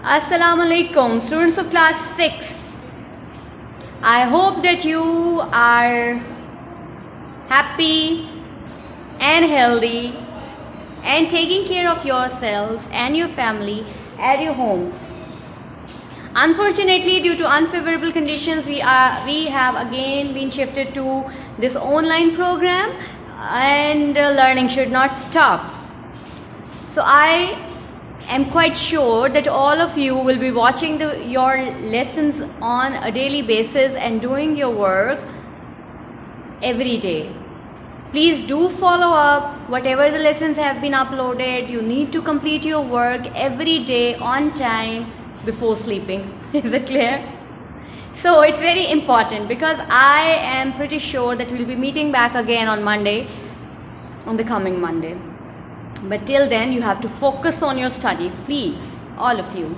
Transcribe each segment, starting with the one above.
Assalamu alaikum, students of class 6. I hope that you are happy and healthy and taking care of yourselves and your family at your homes. Unfortunately, due to unfavorable conditions, we have again been shifted to this online program, and learning should not stop. So I am quite sure that all of you will be watching your lessons on a daily basis and doing your work every day. Please do follow up whatever the lessons have been uploaded. You need to complete your work every day on time before sleeping. Is it clear? So it's very important, because I am pretty sure that we'll be meeting back again on Monday, on the coming Monday. But till then, you have to focus on your studies, please, all of you.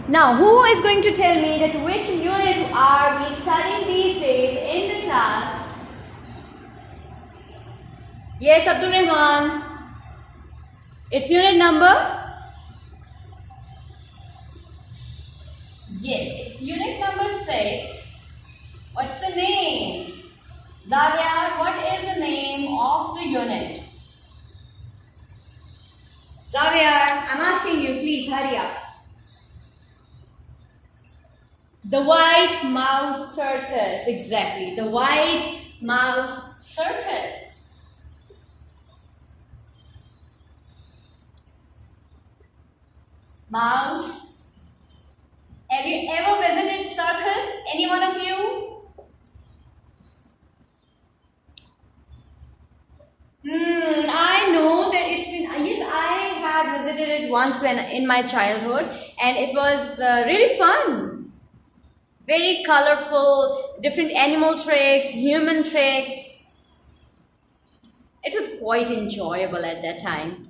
Now, who is going to tell me that which unit are we studying these days in the class? Yes, Abdul Rahman. It's unit number? Yes, it's unit number 6. What's the name? Xavier, what is the name of the unit? Xavier, I'm asking you, please hurry up. The white mouse circus, exactly. The white mouse circus. Mouse. Have you ever visited circus? Any one of you? I know that it's been, yes, I have visited it once when in my childhood, and it was really fun. Very colorful, different animal tricks, human tricks. It was quite enjoyable at that time.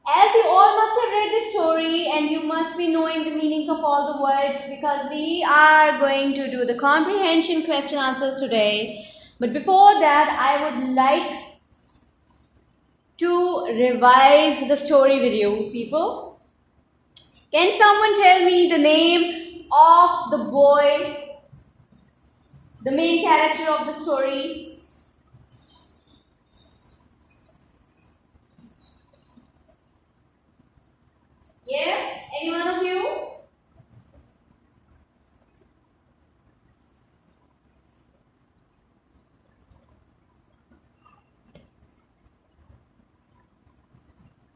As you all must have read the story, and you must be knowing the meanings of all the words, because we are going to do the comprehension question answers today. But before that, I would like to revise the story with you, people. Can someone tell me the name of the boy, the main character of the story? Yeah? Any one of you?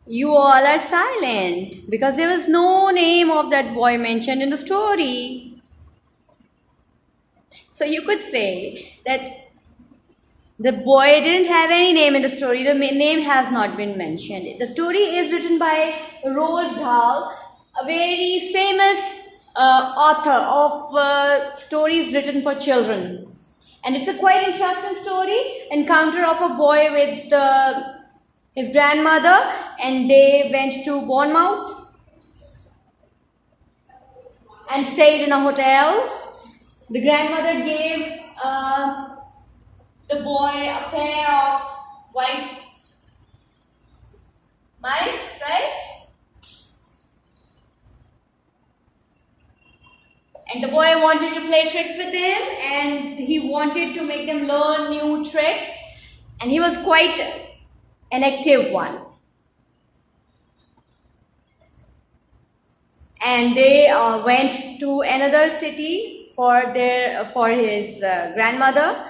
You all are silent because there was no name of that boy mentioned in the story. So you could say that the boy didn't have any name in the story. The name has not been mentioned. The story is written by Roald Dahl, a very famous author of stories written for children. And it's a quite interesting story. Encounter of a boy with his grandmother, and they went to Bournemouth and stayed in a hotel. The grandmother gave the boy a pair of white mice, right? And the boy wanted to play tricks with them, and he wanted to make them learn new tricks, and he was quite an active one. And they went to another city for his grandmother.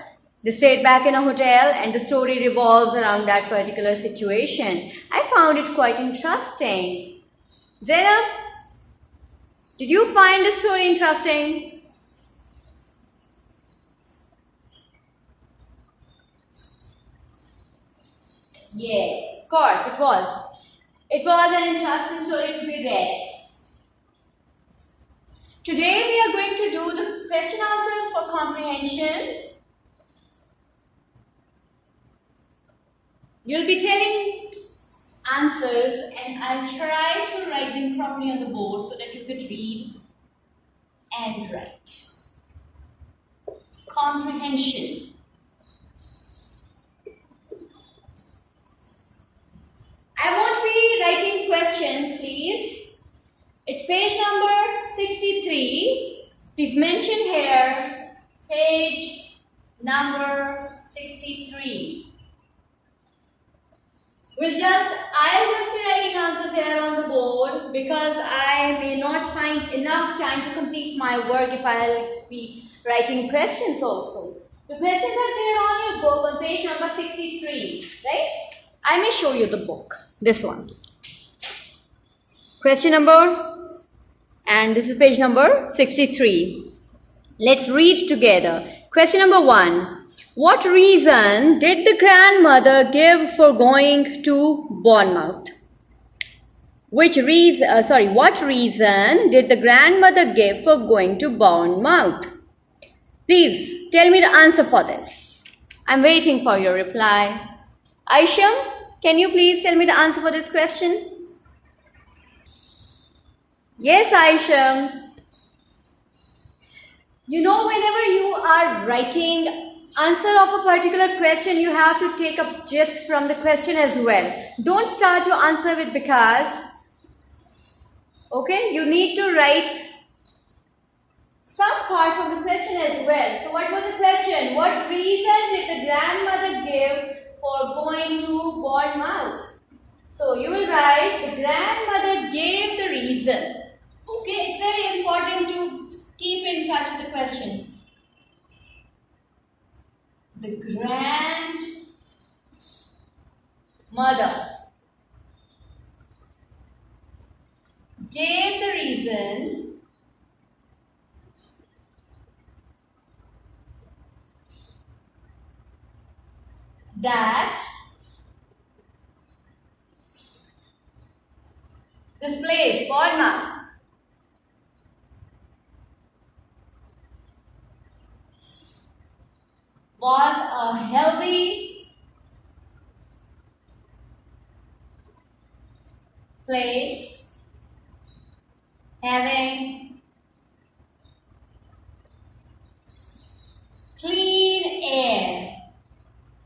They stayed back in a hotel, and the story revolves around that particular situation. I found it quite interesting. Zainab, did you find the story interesting? Yes, of course it was. It was an interesting story to be read. Today we are going to do the question answers for comprehension. You'll be telling answers, and I'll try to write them properly on the board so that you could read and write. Comprehension. I'll just be writing answers here on the board because I may not find enough time to complete my work if I'll be writing questions also. The questions are there on your book on page number 63, right? I may show you the book, this one. Question number, and this is page number 63. Let's read together. Question number 1. What reason did the grandmother give for going to Bournemouth? What reason did the grandmother give for going to Bournemouth? Please tell me the answer for this. I'm waiting for your reply. Aisham, can you please tell me the answer for this question? Yes, Aisham. You know, whenever you are writing answer of a particular question, you have to take a gist from the question as well. Don't start your answer with because. Okay, you need to write some part from the question as well. So what was the question? What reason did the grandmother give for going to Bournemouth? So you will write the grandmother gave the reason. Okay, it's very important to keep in touch with the question. The grandmother gave the reason that this place, Bournemouth, was a healthy place having clean air.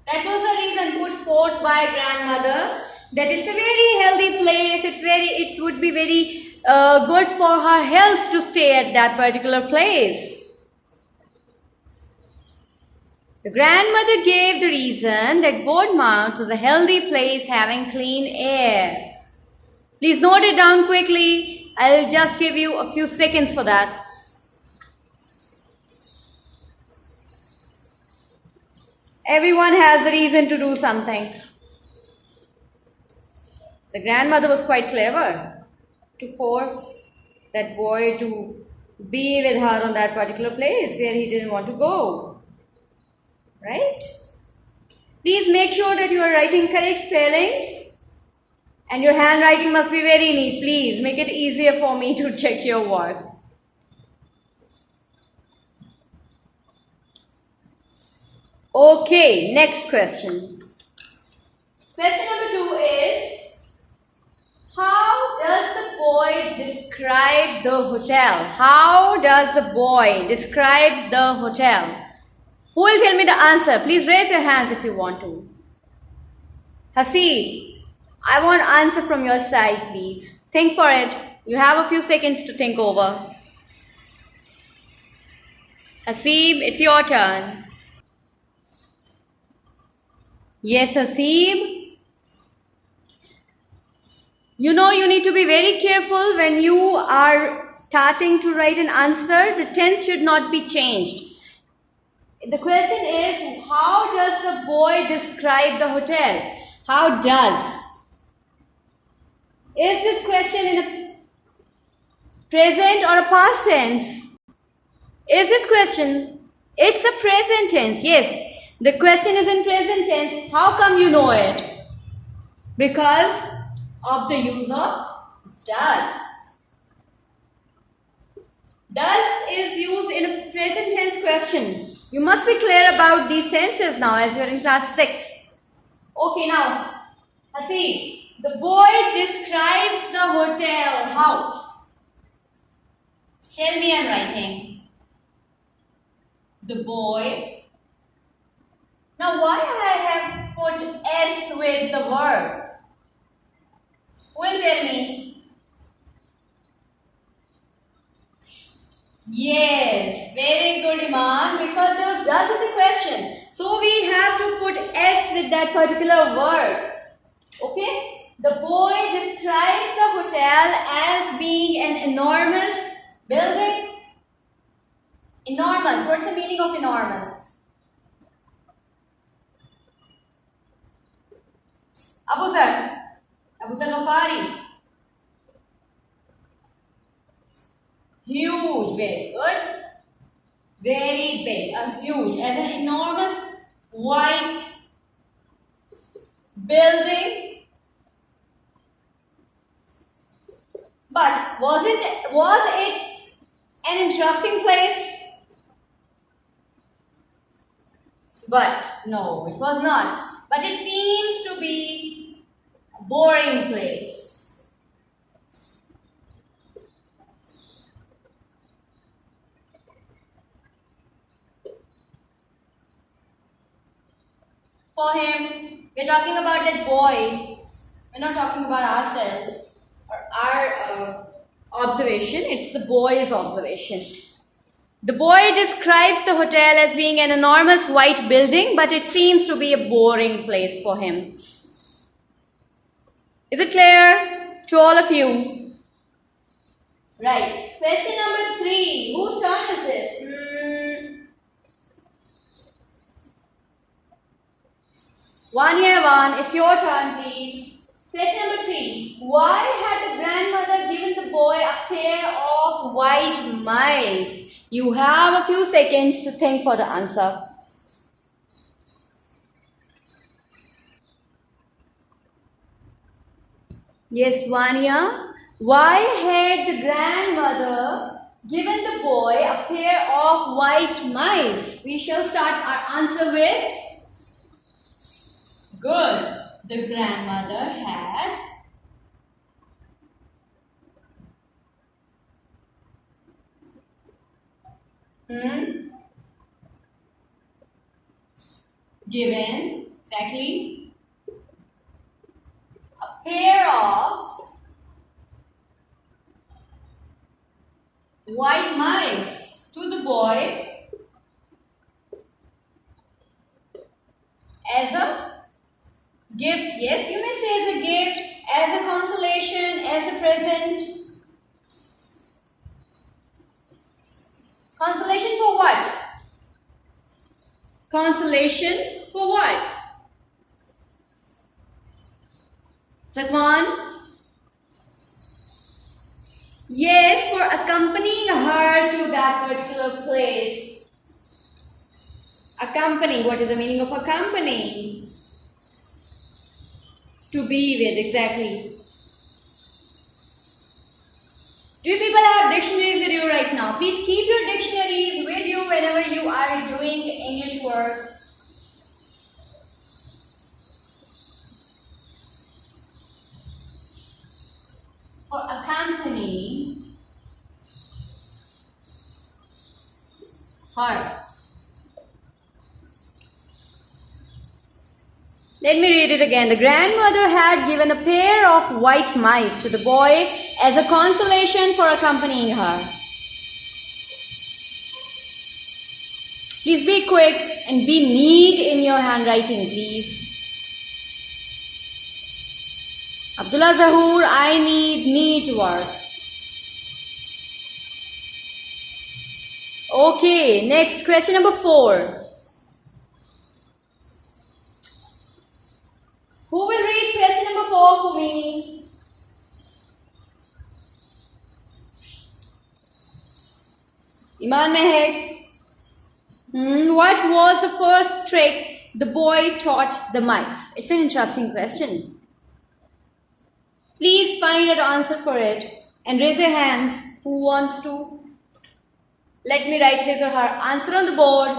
That was the reason put forth by grandmother, that it's a very healthy place. It would be very good for her health to stay at that particular place. The grandmother gave the reason that Bournemouth was a healthy place having clean air. Please note it down quickly. I'll just give you a few seconds for that. Everyone has a reason to do something. The grandmother was quite clever to force that boy to be with her on that particular place where he didn't want to go. Right? Please make sure that you are writing correct spellings and your handwriting must be very neat. Please make it easier for me to check your work. Okay, next question. Question number 2 is, how does the boy describe the hotel? How does the boy describe the hotel? Who will tell me the answer? Please raise your hands if you want to. Hasib, I want answer from your side, please. Think for it. You have a few seconds to think over. Hasib, it's your turn. Yes, Hasib. You know, you need to be very careful when you are starting to write an answer. The tense should not be changed. The question is, how does the boy describe the hotel? How does? Is this question in a present or a past tense? Is this question? It's a present tense, yes. The question is in present tense. How come you know it? Because of the use of does. Does is used in a present tense question. You must be clear about these tenses now as you are in class 6. Okay, now, Hasib, the boy describes the hotel. How? Tell me, I'm writing. The boy. Now, why I have put S with the verb? Who will tell me? Yes, very good, Iman, because there was does in the question. So we have to put S with that particular word. Okay? The boy describes the hotel as being an enormous building. Enormous. What's the meaning of enormous? Abu Zar Nofari. Huge, very good. Very big, huge, as an enormous white building. But was it an interesting place? But no, it was not. But it seems to be a boring place. For him, we're talking about that boy. We're not talking about ourselves or our observation. It's the boy's observation. The boy describes the hotel as being an enormous white building, but it seems to be a boring place for him. Is it clear to all of you? Right. Question number 3. Whose turn is this? One, it's your turn, please. Question number 3. Why had the grandmother given the boy a pair of white mice? You have a few seconds to think for the answer. Yes, Vanya. Why had the grandmother given the boy a pair of white mice? We shall start our answer with good. The grandmother had given exactly a pair of white mice to the boy as a gift. Yes, you may say as a gift, as a consolation, as a present. Consolation for what? Consolation for what? Zakwan? Yes, for accompanying her to that particular place. Accompanying. What is the meaning of accompanying? To be with, exactly. Do you people have dictionaries with you right now? Please keep your dictionaries with you whenever you are doing English work. For accompany her. Let me read it again. The grandmother had given a pair of white mice to the boy as a consolation for accompanying her. Please be quick and be neat in your handwriting, please. Abdullah Zahoor, I need neat work. Okay, next question number 4. Who will read question number 4 for me? Iman Mehek. What was the first trick the boy taught the mice? It's an interesting question. Please find an answer for it and raise your hands who wants to. Let me write his or her answer on the board.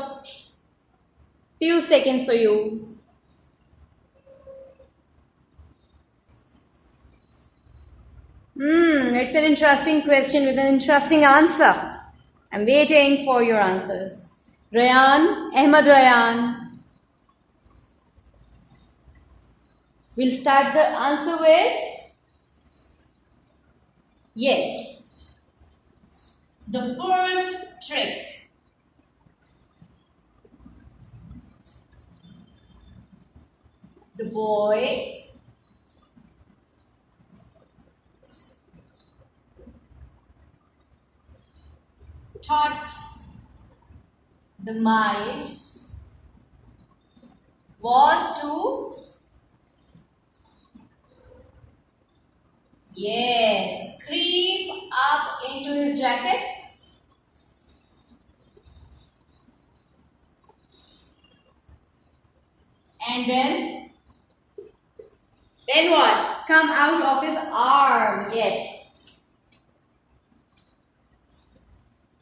Few seconds for you. It's an interesting question with an interesting answer. I'm waiting for your answers. Rayan, Ahmad Rayan. We'll start the answer with yes. The first trick. The boy the mice was to, yes, creep up into his jacket. And then what? Come out of his arm. Yes.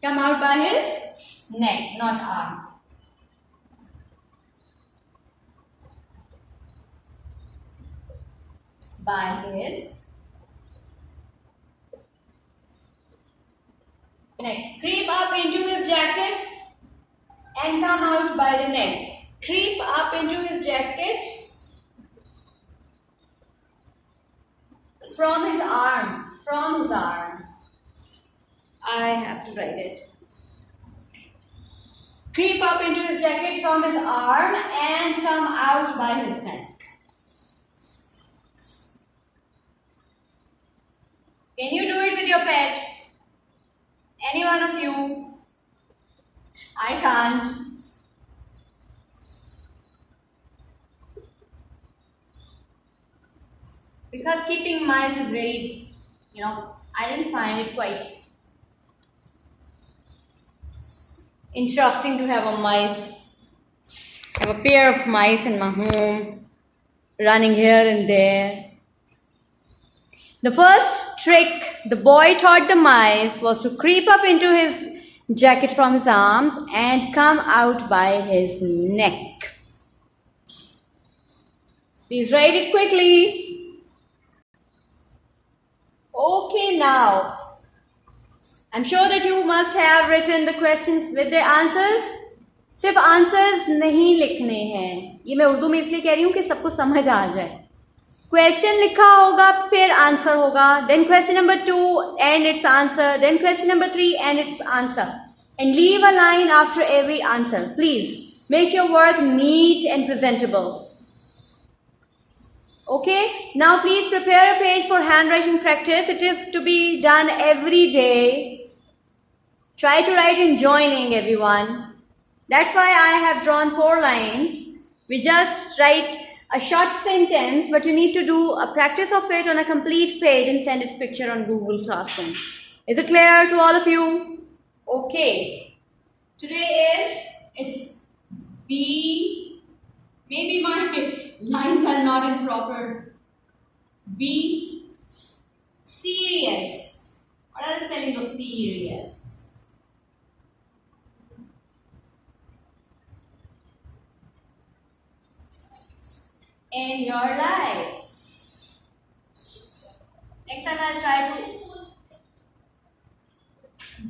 Come out by his neck, not arm. By his neck. Creep up into his jacket and come out by the neck. Creep up into his jacket from his arm. From his arm. I have to write it. Creep up into his jacket from his arm and come out by his neck. Can you do it with your pet? Any one of you? I can't. Because keeping mice is very, I didn't find it quite interesting to have a mice. I have a pair of mice in my home, running here and there. The first trick the boy taught the mice was to creep up into his jacket from his arms and come out by his neck. Please write it quickly. Okay, now, I'm sure that you must have written the questions with their answers. सिर्फ answers नहीं लिखने हैं. ये मैं उर्दू में इसलिए कह रही हूँ कि सबको समझ आ जाए. क्वेश्चन लिखा होगा, फिर आंसर होगा. Then question number 2 and its answer. Then question number 3 and its answer. And leave a line after every answer. Please make your work neat and presentable. Okay, now please prepare a page for handwriting practice. It is to be done every day. Try to write in joining, everyone. That's why I have drawn 4 lines. We just write a short sentence, but you need to do a practice of it on a complete page and send its picture on Google Classroom. Is it clear to all of you? Okay. Today it's B. Maybe my lines are not in proper. Be serious. What are the spelling of serious? In your life. Next time I'll try to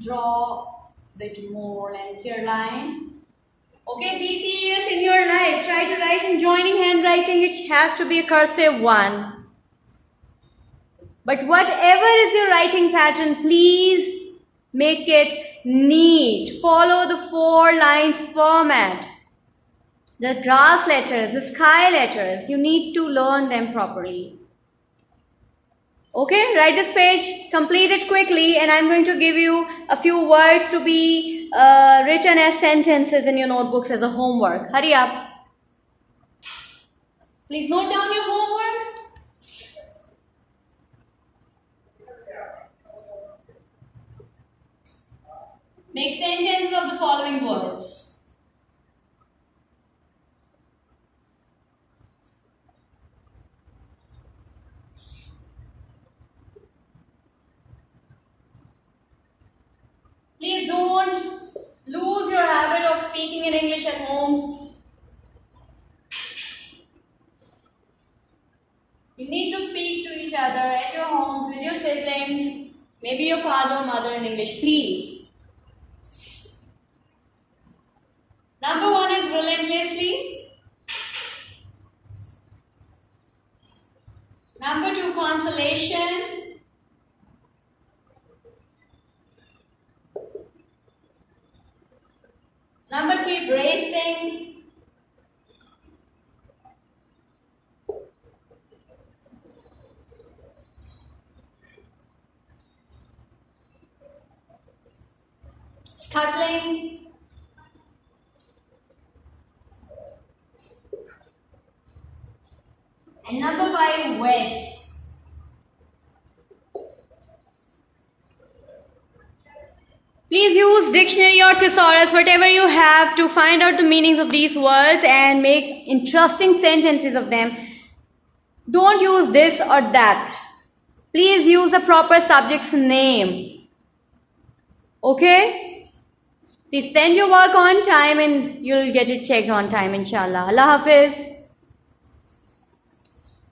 draw a bit more lengthier line. Okay, be serious in your life. Try to write in joining handwriting. It has to be a cursive one. But whatever is your writing pattern, please make it neat. Follow the 4 lines format. The grass letters, the sky letters, you need to learn them properly. Okay, write this page, complete it quickly, and I'm going to give you a few words to be written as sentences in your notebooks as a homework. Hurry up. Please note down your homework. Make sentences of the following words. Please don't lose your habit of speaking in English at home. You need to speak to each other at your homes with your siblings, maybe your father or mother in English, please. Number 1 is relentlessly. Number 2, consolation. Number 3, bracing. Scuttling. And number 5, wet. Please use dictionary or thesaurus, whatever you have, to find out the meanings of these words and make interesting sentences of them. Don't use this or that. Please use the proper subject's name. Okay? Please send your work on time and you'll get it checked on time, inshallah. Allah Hafiz.